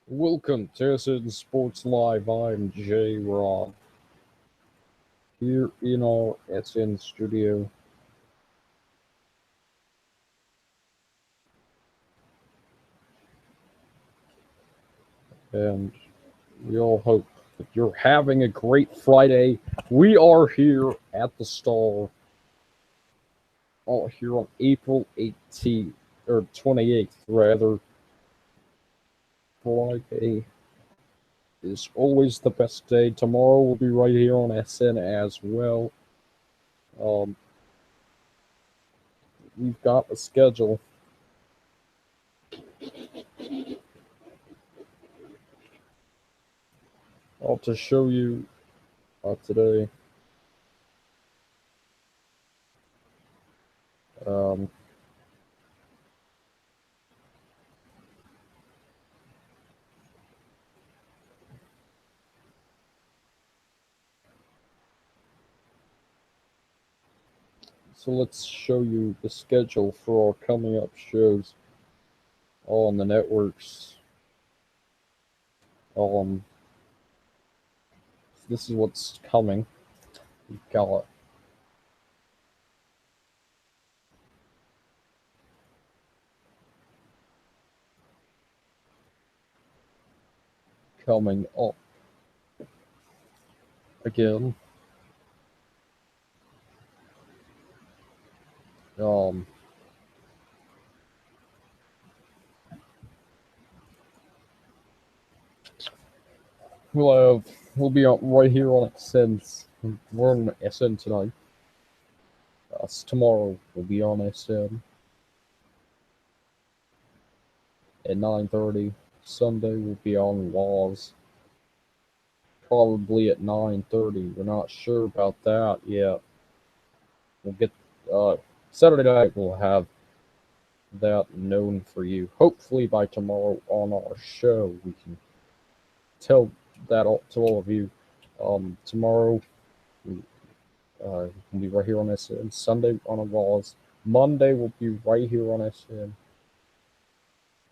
Welcome to SN Sports Live. I'm Jay Rob here in our SN studio. And we all hope that you're having a great Friday. We are here at the Star, all here on April 18th, or 28th, rather. Friday is always the best day. Tomorrow we'll be right here on SN as well. Um, we've got a schedule. I'll to show you today. Um, So let's show you the schedule for our coming up shows on the networks. Um, this is what's coming. We've got coming up again. Um, we'll be up right here on SN. We're on SN tonight. Tomorrow we'll be on SN at 9:30. Sunday we'll be on Laws, probably at 9:30. We're not sure about that yet. We'll get Saturday night. We'll have that known for you. Hopefully by tomorrow on our show we can tell that all, to all of you. Tomorrow we'll be right here on SN. Sunday on a Laws. Monday we'll be right here on SN.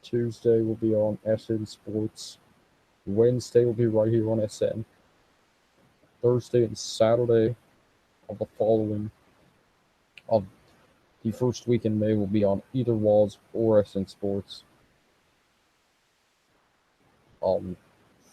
Tuesday we'll be on SN Sports. Wednesday we'll be right here on SN. Thursday and Saturday of the following of the first week in May will be on either Walls or SN Sports.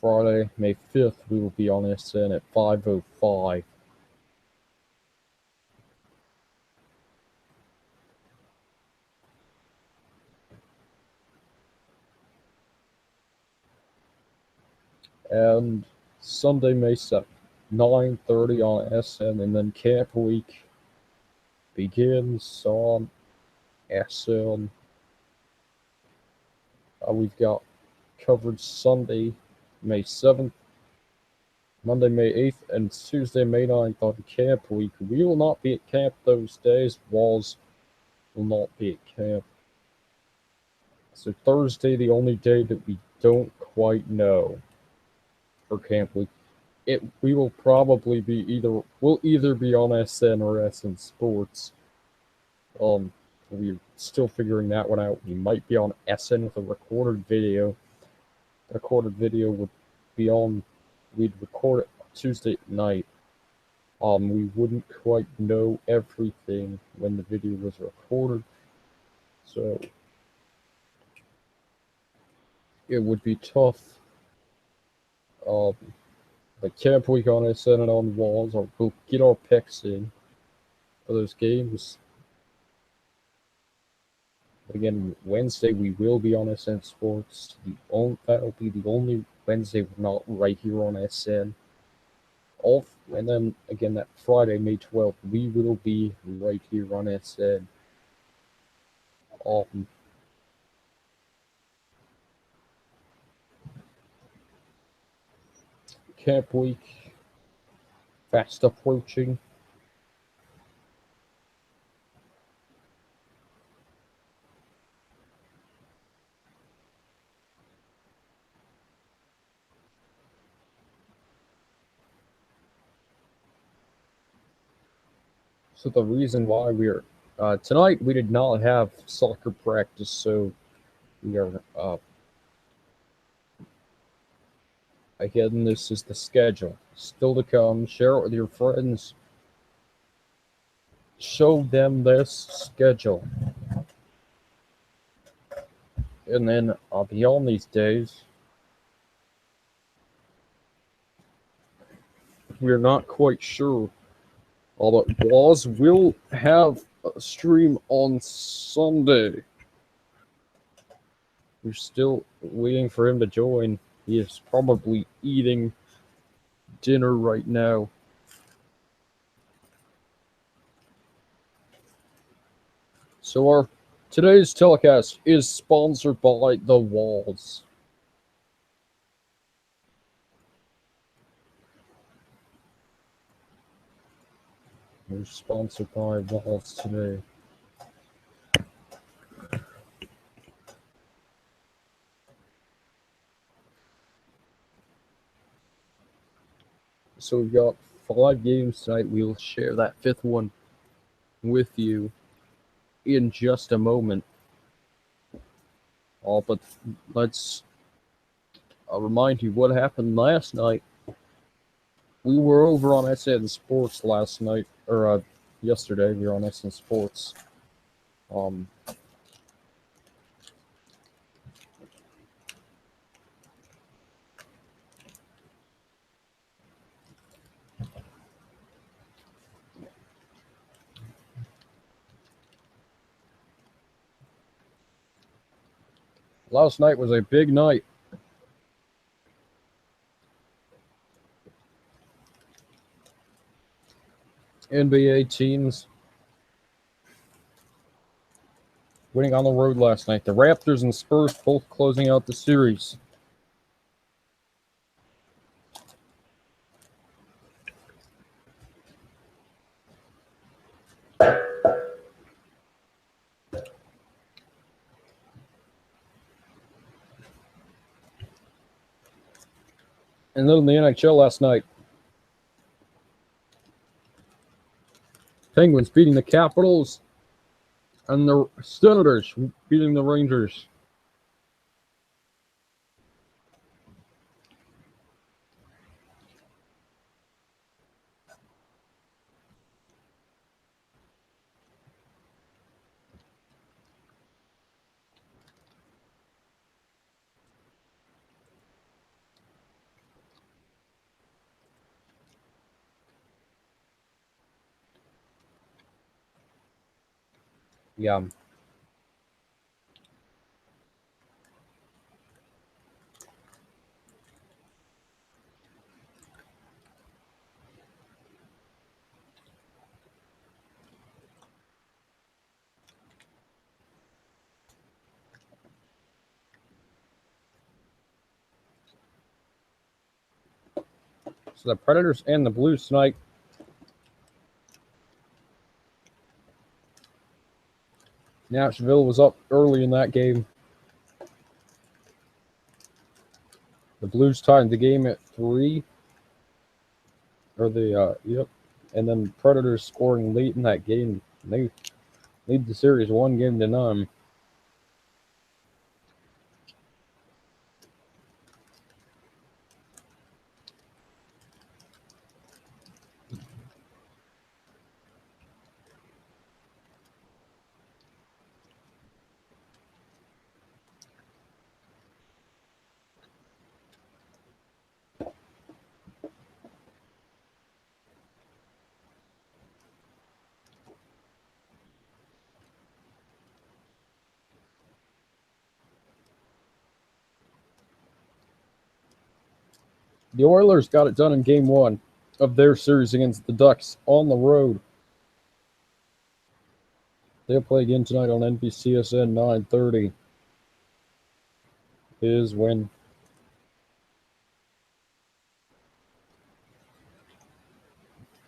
Friday, May 5th, we will be on SN at 5:05. And Sunday, May 7th, 9:30 on SN, and then Camp Week begins on SN. We've got coverage Sunday, May 7th, Monday, May 8th, and Tuesday, May 9th on Camp Week. We will not be at camp those days. Walls will not be at camp. So Thursday, the only day that we don't quite know for Camp Week. We will probably be we'll either be on SN or SN Sports. We're still figuring that one out. We might be on SN with a recorded video. The recorded video would be on. We'd record it Tuesday night. We wouldn't quite know everything when the video was recorded, so it would be tough. But Camp Week on SN and on Walls, we'll get our picks in for those games. But again, Wednesday we will be on SN Sports. That'll be the only Wednesday we're not right here on SN. And then again that Friday, May 12th, we will be right here on SN. Camp Week fast approaching. So the reason why we're tonight we did not have soccer practice, so we are Again, this is the schedule. Still to come. Share it with your friends. Show them this schedule. And then beyond these days, we're not quite sure. But Waz will have a stream on Sunday. We're still waiting for him to join. He is probably eating dinner right now. So today's telecast is sponsored by The Walls. We're sponsored by Walls today. So we've got 5 games tonight. We'll share that 5th one with you in just a moment. But let's remind you what happened last night. We were over on SN Sports last night, or yesterday. We were on SN Sports. Last night was a big night. NBA teams winning on the road last night. The Raptors and Spurs both closing out the series. And then in the NHL last night, Penguins beating the Capitals, and the Senators beating the Rangers. Yeah. So the Predators and the Blues tonight. Nashville was up early in that game. The Blues tied the game at 3. And then Predators scoring late in that game. They lead the series 1-0. The Oilers got it done in Game 1 of their series against the Ducks on the road. They'll play again tonight on NBCSN 9:30. Is when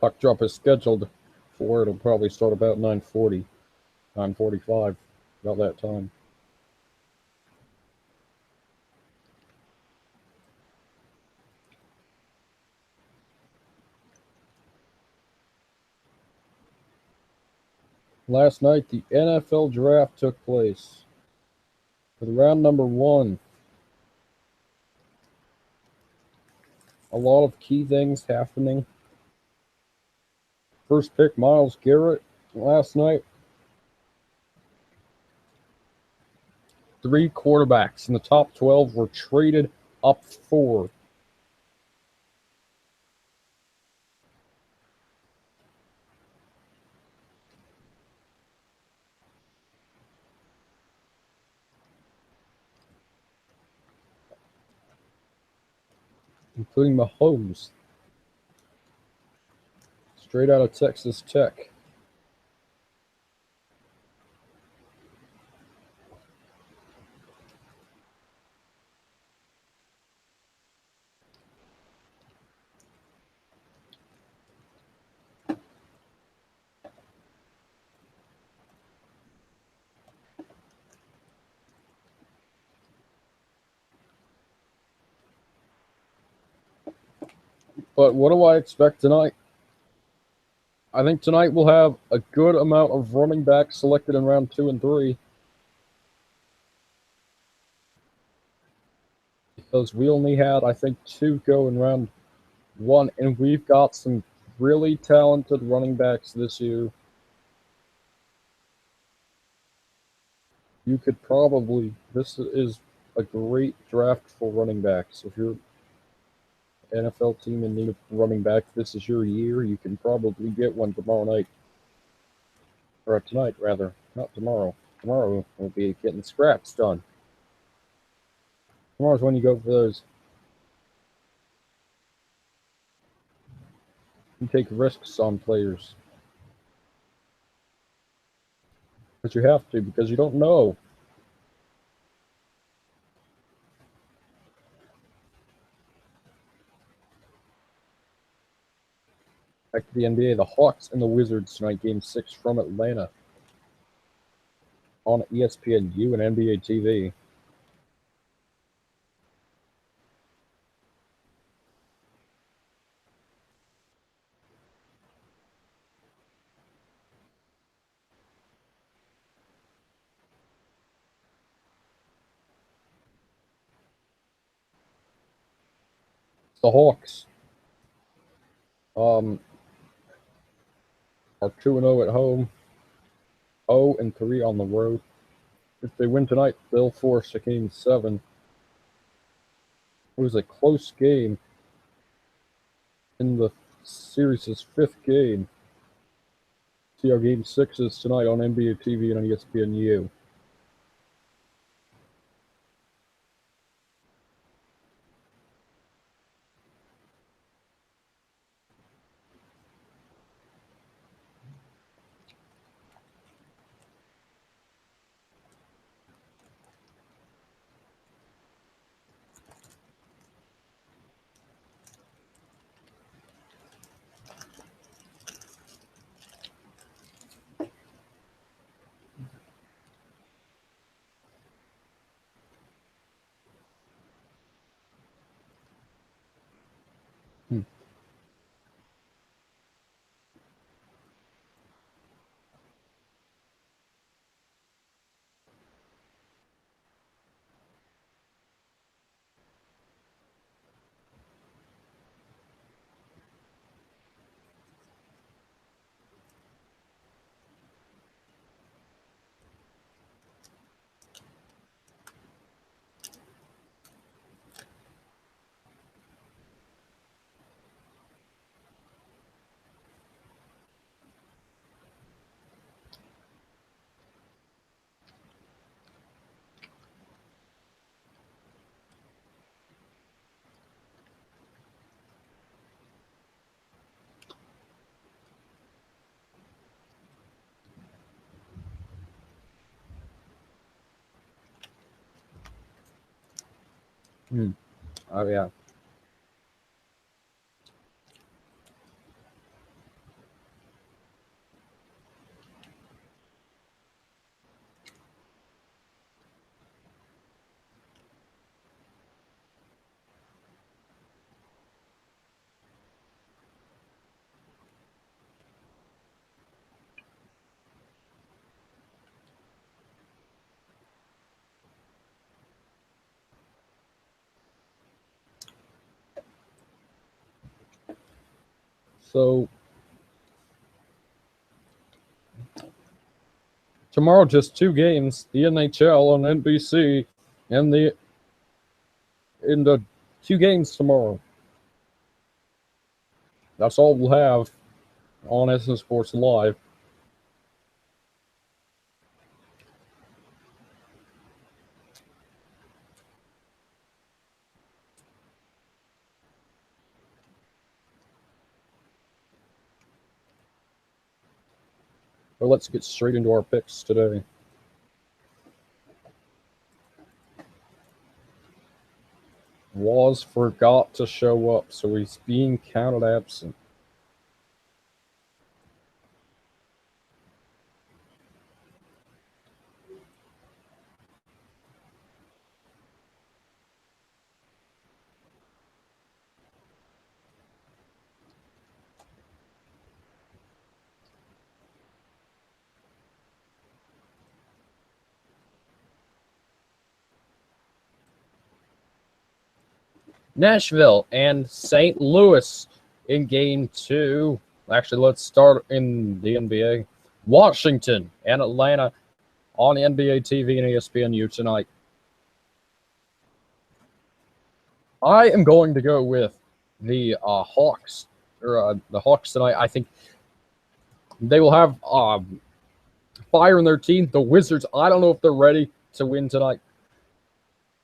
puck drop is scheduled for. It'll probably start about 9:40, 9:45, about that time. Last night, the NFL draft took place. For the round number 1, a lot of key things happening. First pick, Myles Garrett last night. 3 quarterbacks in the top 12 were traded up 4. Including Mahomes, straight out of Texas Tech. But what do I expect tonight? I think tonight we'll have a good amount of running backs selected in round 2 and 3. Because we only had, I think, 2 go in round 1, and we've got some really talented running backs this year. You could probably, this is a great draft for running backs. If you're an NFL team in need of running back, this is your year. You can probably get one tomorrow night. Or tonight, rather. Not tomorrow. Tomorrow we'll be getting scraps done. Tomorrow's when you go for those. You take risks on players. But you have to, because you don't know. Back to the NBA, the Hawks and the Wizards tonight, Game 6 from Atlanta on ESPNU and NBA TV. The Hawks are 2-0 at home, 0-3 on the road. If they win tonight, they'll force a Game 7. It was a close game in the series' 5th game. See our Game 6 is tonight on NBA TV and on ESPNU. Oh, yeah. So tomorrow, just two games: the NHL on NBC, and the two games tomorrow. That's all we'll have on SN Sports Live. But let's get straight into our picks today. Waz forgot to show up, so he's being counted absent. Nashville and St. Louis in game two. Actually, let's start in the NBA. Washington and Atlanta on NBA TV and ESPNU tonight. I am going to go with the Hawks tonight. I think they will have fire in their team. The Wizards, I don't know if they're ready to win tonight.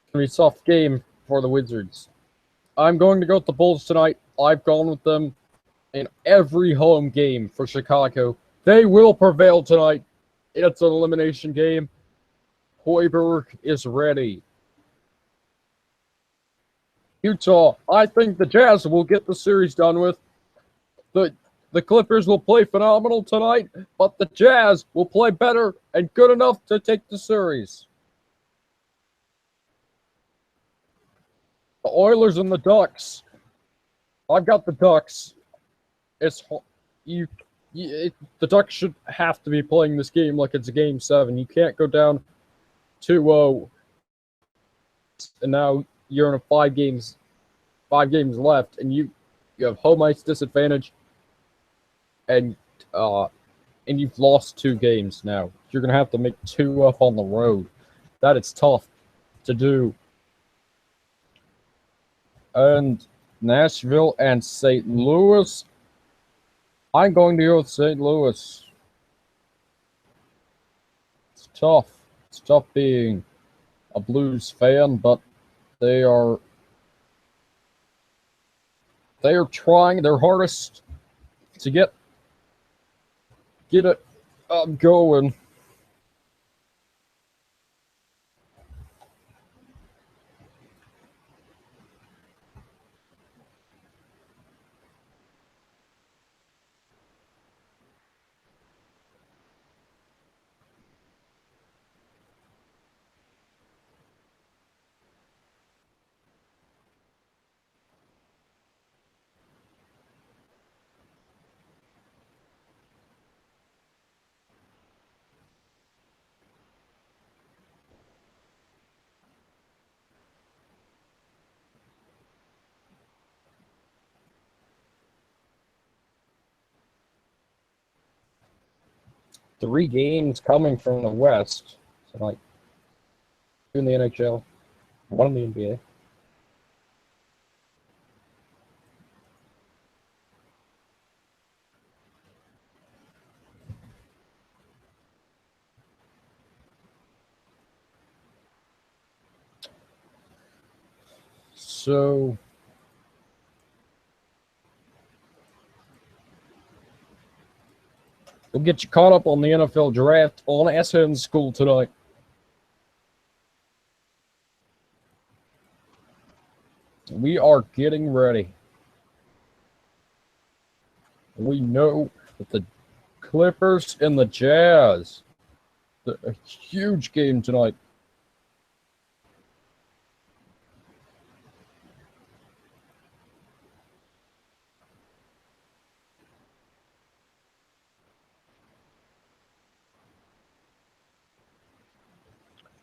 It's going to be a soft game for the Wizards. I'm going to go with the Bulls tonight. I've gone with them in every home game for Chicago. They will prevail tonight. It's an elimination game. Hoiberg is ready. Utah, I think the Jazz will get the series done with. The Clippers will play phenomenal tonight, but the Jazz will play better and good enough to take the series. The Oilers and the Ducks. I've got the Ducks. The Ducks should have to be playing this game like it's a game 7. You can't go down 2-0, and now you're in a 5 games left, and you have home ice disadvantage, and you've lost 2 games now. You're gonna have to make 2 up on the road. That is tough to do. And Nashville and St. Louis. I'm going to go with St. Louis. It's tough. It's tough being a Blues fan, but they are trying their hardest to get it going. Three games coming from the West tonight. 2 in the NHL, 1 in the NBA. So we'll get you caught up on the NFL draft on SN School tonight. We are getting ready. We know that the Clippers and the Jazz, a huge game tonight.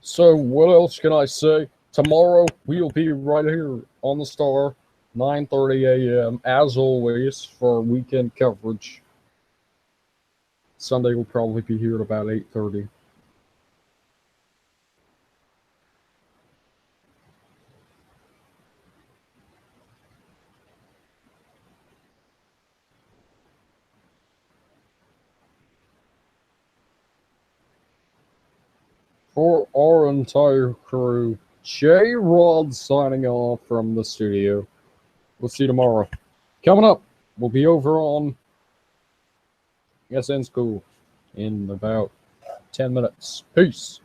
So what else can I say? Tomorrow we'll be right here on the Star 9:30 a.m. as always for weekend coverage. Sunday will probably be here at about 8:30. For our entire crew, J Rod signing off from the studio. We'll see you tomorrow. Coming up, we'll be over on SN School in about 10 minutes. Peace.